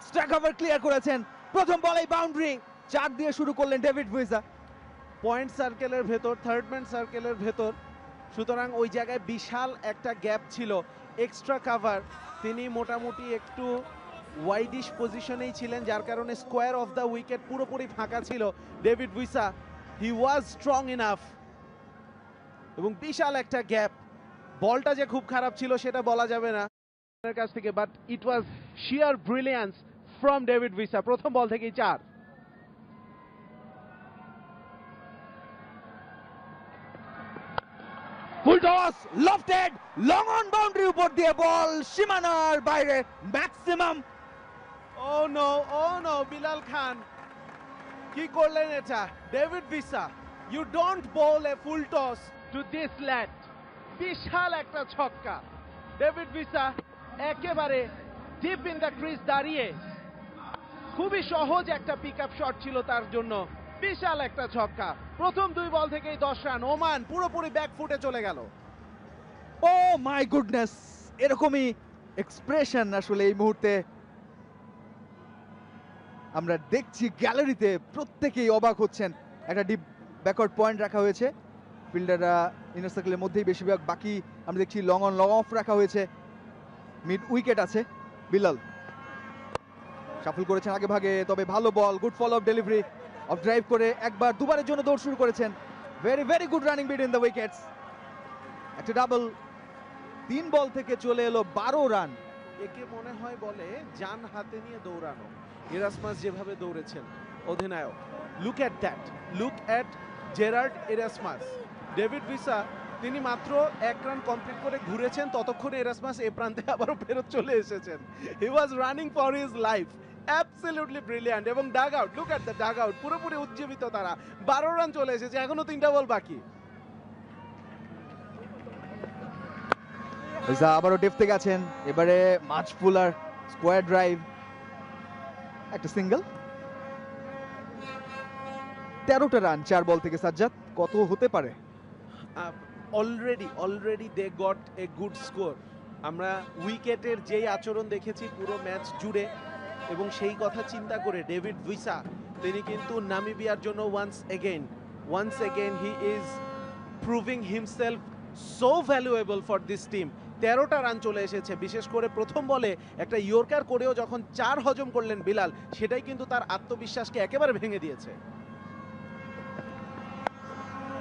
Extra cover clear করেছেন, প্রথম বলেই বাউন্ডারি। 4 দিয়ে শুরু করলেন ডেভিড ভিসা। পয়েন্ট সার্কেলের ভেতর, থার্ড ম্যান সার্কেলের ভেতর, সুতরাং ওই জায়গায় বিশাল একটা গ্যাপ ছিল। এক্সট্রা কাভার, তিনি মোটামুটি একটু ওয়াইডিশ পজিশনেই ছিলেন, যার কারণে স্কোয়ার অফ দ্য উইকেট পুরোপুরি ফাঁকা ছিল। David visa, he was strong enough, এবং বিশাল একটা গ্যাপ। বলটা যে খুব খারাপ ছিল সেটা বলা যাবে না কাছ থেকে, but it was sheer brilliance from David Wiese. প্রথম বল থেকেই 4। Full toss, lofted, long on boundary উপর দিয়ে বল সীমানার বাইরে, maximum. Oh no, Bilal Khan কি করলেন এটা? David Wiese, you don't bowl a full toss to this lad. বিশাল একটা ছক্কা। ডেভিড ভিসা একেবারে ডিপ ইন দ্য ক্রিজ দাঁড়িয়ে, খুবই সহজ একটা পিক আপ শট ছিল তার জন্য। বিশাল একটা ছক্কা। প্রথম 2 বল থেকেই 10 রান। ওমান পুরোপুরি ব্যাকফুটে চলে গেল। ও মাই গুডনেস, এরকমই এক্সপ্রেশন আসলে এই মুহূর্তে আমরা দেখছি গ্যালারিতে, প্রত্যেকেই অবাক হচ্ছেন। একটা ডিপ ব্যাকওয়ার্ড পয়েন্ট রাখা হয়েছে, ফিল্ডাররা ইনার সার্কেলের মধ্যেই বেশিরভাগ, বাকি আমরা দেখছি লং অন লং অফ রাখা হয়েছে। মিড উইকেট আছে। বিলাল শাফল করেছেন আগে ভাগে, তবে ভালো বল, good follow off delivery, off drive করে একবার দুবারের জন্য দৌড় শুরু করেছেন। Very very good running between the wickets. একটা ডাবল, 3 বল থেকে চলে এলো 12 রান। একে মনে হয় বলে জান হাতে নিয়ে দৌড়ানো। এরাসমাস যেভাবে দৌড়েছেন অধিনায়ক, look at that, look at Gerhard Erasmus. David Wiese তিনি মাত্র 1 রান কমপ্লিট করে ঘুরেছেন, ততক্ষণে এরাসমাস এ প্রান্তে আবারও ফেরত চলে এসেছেন। He was running for his life, absolutely brilliant. এবং dugout, look at the dugout, পুরোপুরি উজ্জীবিত তারা। 12 রান চলে এসেছে, এখনো 3টা বল বাকি। আবারও ডেপথে গেছেন, এবারে মাঝ ফুলার স্কোয়ার ড্রাইভ, একটা সিঙ্গেল। 13টা রান 4 বল থেকে। সাজ্জাদ, কত হতে পারে? Already they got a good score. আমরা উইকেটের যেই আচরণ দেখেছি পুরো ম্যাচ জুড়ে, এবং সেই কথা চিন্তা করে ডেভিড ভিসা তিনি কিন্তু নামিবিয়ার জন্য once again he is proving himself so valuable for this team. 13টা রান চলে এসেছে। বিশেষ করে প্রথম বলে একটা ইয়র্কার করেও যখন 4 হজম করলেন বিলাল, সেটাই কিন্তু তার আত্মবিশ্বাসকে একেবারে ভেঙে দিয়েছে।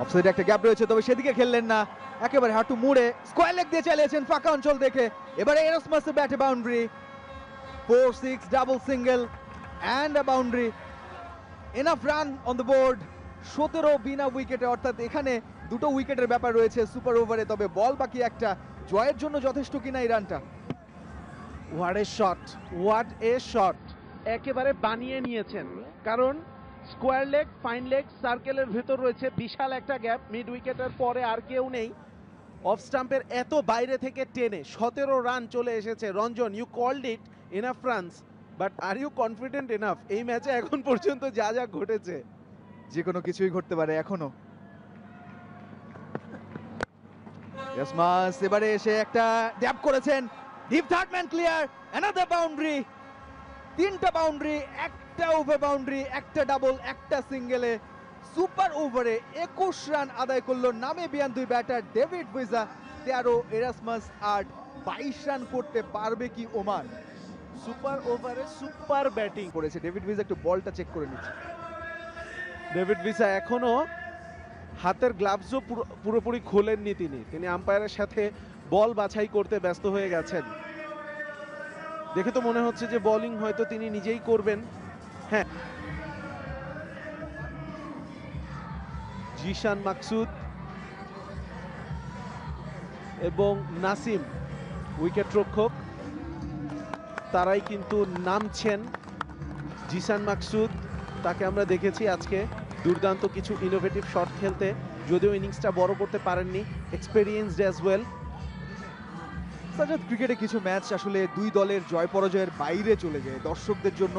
অফসাইডে একটা গ্যাপ রয়েছে, তবে সেদিকে খেললেন না, একেবারে হাঁটু মুড়ে স্কোয়ার লেগ দিয়ে চালিয়েছেন ফাঁকা অঞ্চল দেখে। এবারে এরাসমাসের ব্যাটে boundary, 4-6 double single and a boundary. Enough run on the board, 17 বিনা উইকেটে, অর্থাৎ এখানে 2টো উইকেটের ব্যাপার রয়েছে সুপার ওভারে, তবে বল বাকি একটা। জয়ের জন্য যথেষ্ট কিনা এই রানটা? হোয়াট এ শট, একেবারে বানিয়ে নিয়েছেন। কারণ স্কোয়ার লেগ, ফাইন লেগ, সার্কেলের ভেতর রয়েছে বিশাল একটা গ্যাপ। মিড উইকেটের পরে আর কেউ নেই। অফ স্টাম্পের এত বাইরে থেকে টেনে 17 রান চলে এসেছে। Ranjan, you called it enough runs, but are you confident enough? এই ম্যাচে এখন পর্যন্ত যা যা ঘটেছে, যে কোনো কিছুই ঘটতে পারে এখনো। এরাসমাস এবারে এসে একটা ড্যাপ করেছেন, deep third man clear, another boundary. 3টা বাউন্ডারি, একটা ওভার বাউন্ডারি, একটা ডাবল, একটা সিঙ্গেলে সুপার ওভারে 21 রান আদায় করলো Namibian 2 batter David visa. 13, Erasmus 8, 22 run করতে পারবে কি ওমান? সুপার ওভারে সুপার ব্যাটিং করেছে ডেভিড ভিসা। একটু বলটা চেক করে নিচ্ছে। ডেভিড ভিসা এখনো হাতের গ্লাভসও পুরোপুরি খোলেননি তিনি আম্পায়ারের সাথে বল বাছাই করতে ব্যস্ত হয়ে গেছেন। দেখে তো মনে হচ্ছে যে বোলিং হয়তো তিনি নিজেই করবেন। হ্যাঁ, জিশান মাকসুদ এবং নাসিম উইকেট রক্ষক, তারাই কিন্তু নামছেন। জিশান মাকসুদ, তাকে আমরা দেখেছি আজকে দুর্দান্ত কিছু ইনোভেটিভ শট খেলতে, যদিও ইনিংসটা বড় করতে পারেননি। Experienced as well. সাজ্জাদ, ক্রিকেটে কিছু ম্যাচ আসলে 2 দলের জয় পরাজয়ের বাইরে চলে যায়, দর্শকদের জন্য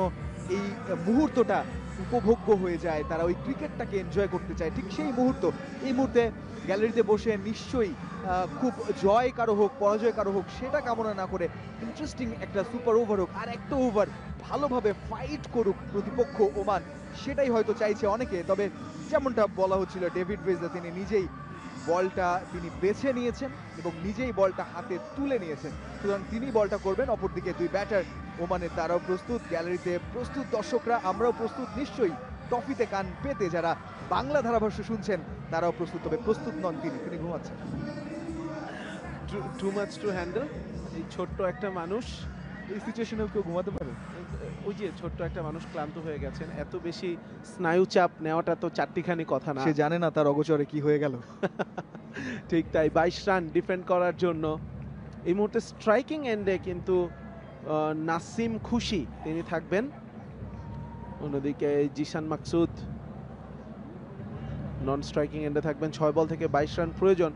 এই মুহূর্তটা উপভোগ্য হয়ে যায়, তারা ওই ক্রিকেটটাকে এনজয় করতে চায়। ঠিক সেই মুহূর্ত এই মুহূর্তে গ্যালারিতে বসে নিশ্চয়ই খুব জয় কারো হোক পরাজয় কারো হোক সেটা কামনা না করে ইন্টারেস্টিং একটা সুপার ওভার হোক, আর একটা ওভার ভালোভাবে ফাইট করুক প্রতিপক্ষ ওমান, সেটাই হয়তো চাইছে অনেকে। তবে যেমনটা বলা হচ্ছিল, ডেভিড ভিসা তিনি নিজেই বলটা তিনি বেছে নিয়েছেন এবং নিজেই বলটা হাতে তুলে নিয়েছেন, সুতরাং তিনি বলটা করবেন। অপরদিকে দুই ব্যাটার ওমানের তারাও প্রস্তুত, গ্যালারিতে প্রস্তুত দর্শকরা, আমরাও প্রস্তুত নিশ্চয়ই টফিতে কান পেতে যারা বাংলা ধারাভাষ্য শুনছেন তারাও প্রস্তুত। তবে প্রস্তুত নন তিনি ঘুমাচ্ছেন। Too much to handle. এই ছোট্ট একটা মানুষ, এই সিচুয়েশনেও কেউ ঘুমাতে পারে? ওই যে ছোট্ট একটা মানুষ ক্লান্ত হয়ে গেছেন। এত বেশি স্নায়ু চাপ নেওয়াটা তো চারটিখানি কথা না। সে জানে না তার অগোচরে কি হয়ে গেল। ঠিক তাই, 22 রান ডিফেন্ড করার জন্য এই মুহূর্তে স্ট্রাইকিং এন্ডে কিন্তু নাসিম খুশি তিনি থাকবেন। অন্যদিকে জিসান মাকসুদ নন স্ট্রাইকিং এন্ডে থাকবেন। 6 বল থেকে 22 রান প্রয়োজন।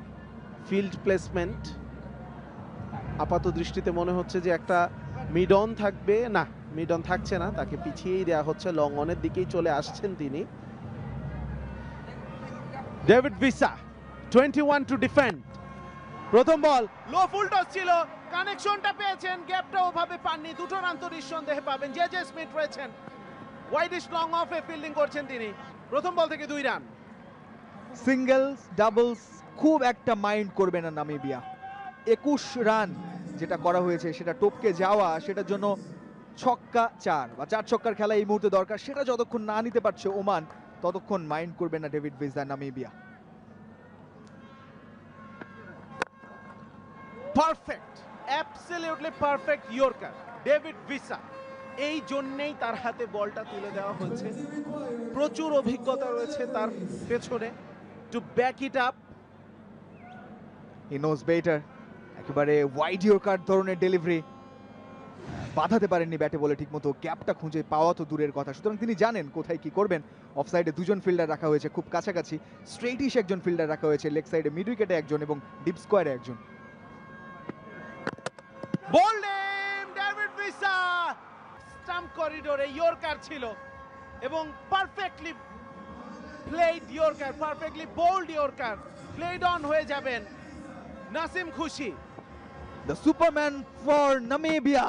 ফিল্ড প্লেসমেন্ট আপাত দৃষ্টিতে মনে হচ্ছে যে একটা মিড অন থাকবে, না মিড অন থাকছে না, তাকে পিছিয়েই দেওয়া হচ্ছে, লং অনের দিকেই চলে আসছেন তিনি। David visa 21 to defend. প্রথম বল লো ফুল টস ছিল, কানেকশনটা পেয়েছেন, গ্যাপটা ওভাবে পাননি। দুটো রান তো নিঃসন্দেহে পাবেন। জে স্মিথ রয়েছেন, ওয়াইডিশ লং অফে ফিল্ডিং করছেন তিনি। প্রথম বল থেকে 2 রান। সিঙ্গেলস ডাবলস খুব একটা মাইন্ড করবে না নামিবিয়া। 21 রান যেটা করা হয়েছে সেটা টপকে যাওয়া, সেটার জন্য ছক্কা 4 বা 4 ছক্কার খেলা এই মুহূর্তে দরকার। সেটা যতক্ষণ না নিতে পারছে ওমান, ততক্ষণ মাইন্ড করবে না David visa Namibia. Perfect, absolutely perfect yorker David visa. এই জন্যেই তার হাতে বলটা তুলে দেওয়া হয়েছে। প্রচুর অভিজ্ঞতা রয়েছে তার পেছনে। To back it up, he knows better. একেবারে ওয়াইড ইয়র্কার ধরনের ডেলিভারি, বাঁধাতে পারেননি ব্যাটে বলে ঠিকমতো, গ্যাপটা খুঁজে পাওয়া তো দূরের কথা। সুতরাং তিনি জানেন কোথায় কি করবেন। অফ সাইডে 2জন ফিল্ডার রাখা হয়েছে খুব কাছাকাছি, স্ট্রেইটিশ একজন ফিল্ডার রাখা হয়েছে, লেগ সাইডে মিড উইকেটে একজন এবং ডিপ স্কোয়ারে একজন। বোল্ড ডেভিড ভিসা স্টাম্প করিডোরে ইয়র্কার ছিল এবং perfectly played yorker, perfectly bowled yorker, played on হয়ে যাবেন Naseem Khushi. The superman for Namibia.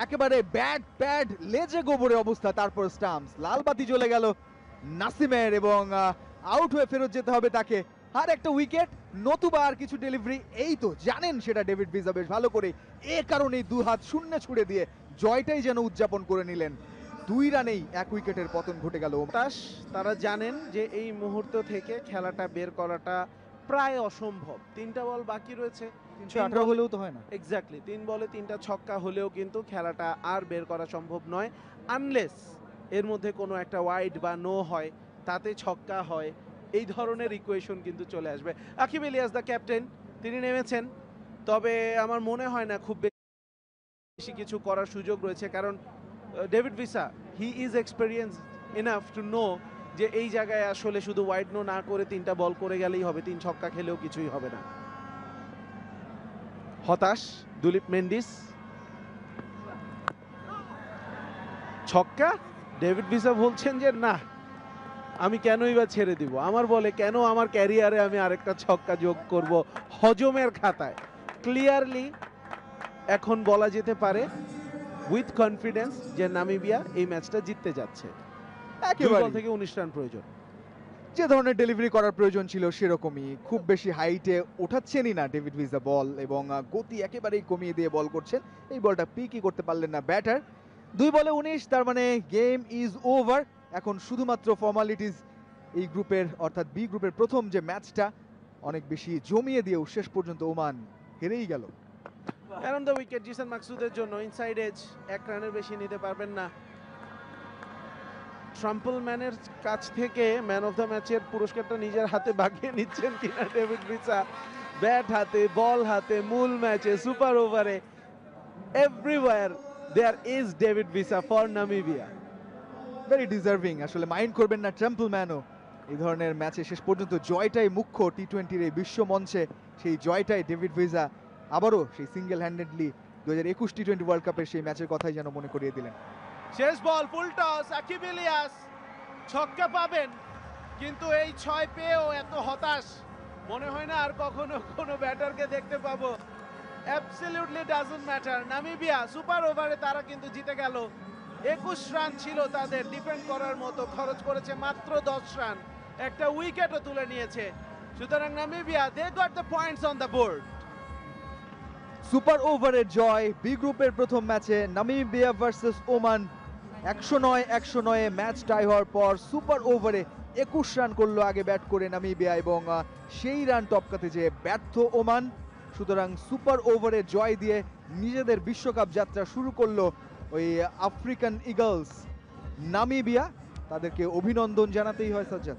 একেবারে ব্যাট প্যাড লেজে গোবরে অবস্থা, তারপর স্টাম্পস। লাল বাতি জ্বলে গেল নাসিমের এবং আউট হয়ে ফেরত যেতে হবে তাকে। আর একটা উইকেট, নতুবা আর কিছু ডেলিভারি, এই তো জানেন সেটা ডেভিড ভিসা বেশ ভালো করে। এ কারণেই 2 হাত শূন্য ছুড়ে দিয়ে জয়টাই যেন উদযাপন করে নিলেন। 2 রানেই 1 উইকেটের পতন ঘটে গেল। তারা জানেন যে এই মুহূর্ত থেকে খেলাটা বের করাটা প্রায় অসম্ভব। 3টা বল বাকি রয়েছে, 318 হলেও তো হয় না। এক্স্যাক্টলি 3 বলে 3টা ছক্কা হলেও কিন্তু খেলাটা আর বের করা সম্ভব নয়, আনলেস এর মধ্যে কোনো একটা ওয়াইড বা নো হয়, তাতে ছক্কা হয়, এই ধরনের ইকুয়েশন কিন্তু চলে আসবে। আকিব ইলিয়াস দ্য ক্যাপ্টেন, তিনি নেমেছেন, তবে আমার মনে হয় না খুব বেশি কিছু করার সুযোগ রয়েছে, কারণ David visa he is experience enough to know যে এই জায়গায় আসলে শুধু ওয়াইড নো না করে 3টা বল করে গেলেই হবে, 3 ছক্কা খেলেও কিছুই হবে না। হতাশ দুলীপ মেন্ডিস, ছক্কা। ডেভিড ভিসা বলছেন যে না, আমি কেনই বা ছেড়ে দিব, আমার বলে কেন আমার ক্যারিয়ারে আমি আরেকটা ছক্কা যোগ করব হজমের খাতায়। ক্লিয়ারলি এখন বলা যেতে পারে উইথ কনফিডেন্স যে নামিবিয়া এই ম্যাচটা জিততে যাচ্ছে। 2 বল থেকে 19 রান প্রয়োজন। যে ধরনের ডেলিভারি করার প্রয়োজন ছিল সেরকমই, খুব বেশি হাইটে ওঠাচ্ছেনই না ডেভিড ভিসা বল, এবং গতি একেবারেই কমিয়ে দিয়ে বল করছেন। এই বলটা পিকই করতে পারলেন না ব্যাটার। 2 বলে 19, তার মানে গেম ইজ ওভার। এখন শুধুমাত্র ফর্মালিটিস এই গ্রুপের, অর্থাৎ বি গ্রুপের প্রথম যে ম্যাচটা অনেক বেশি জমিয়ে দিয়েও শেষ পর্যন্ত ওমান হেরেই গেল। অ্যারন দ্য উইকেট জিসান মাকসুদের জন্য। ইনসাইড এজ 1 রানের বেশি নিতে পারবেন না। ট্রাম্পলম্যানের কাছ থেকে ম্যান অফ দ্য ম্যাচের পুরস্কারটা নিজের হাতে বাগিয়ে নিচ্ছেন কিনা ডেভিড ভিসা। ব্যাট হাতে, বল হাতে, মূল ম্যাচে, সুপার ওভারে, everywhere there is David Wiese for Namibia. Very deserving, আসলে মাইন্ড করবেন না ট্রাম্পলম্যানও। এই ধরনের ম্যাচে শেষ পর্যন্ত জয়টাই মুখ্য টি-20-র এই বিশ্ব মঞ্চে। সেই জয়টাই ডেভিড ভিসা আবারও সেই সিঙ্গেল হ্যান্ডেডলি 2021 টি-20 ওয়ার্ল্ড কাপের সেই ম্যাচের কথাই যেন মনে করিয়ে দিলেন। শেষ বল ফুল টস, আকিব ইলিয়াস ছক্কা পাবেন, কিন্তু এই 6 পেয়েও এত হতাশ মনে হয় না আর কখনো কোনো ব্যাটারকে দেখতে পাবো। Absolutely doesn't matter, Namibia super ওভারে তারা কিন্তু জিতে গেল 21 রান ছিল তাদের ডিফেন্ড করার মতো, খরচ করেছে মাত্র 10 রান, একটা উইকেটও তুলে নিয়েছে। সুতরাং Namibia they got the points on the board. Super ওভারের জয় বি গ্রুপের প্রথম ম্যাচে Namibia versus Oman. 109 match tie হওয়ার পর সুপার ওভারে 21 রান করলো আগে ব্যাট করে নামিবিয়া, এবং সেই রান টপকাতে যে ব্যর্থ ওমান। সুতরাং সুপার ওভারে জয় দিয়ে নিজেদের বিশ্বকাপ যাত্রা শুরু করলো ওই আফ্রিকান ইগলস নামিবিয়া। তাদেরকে অভিনন্দন জানাতেই হয় সাজ্জাদ।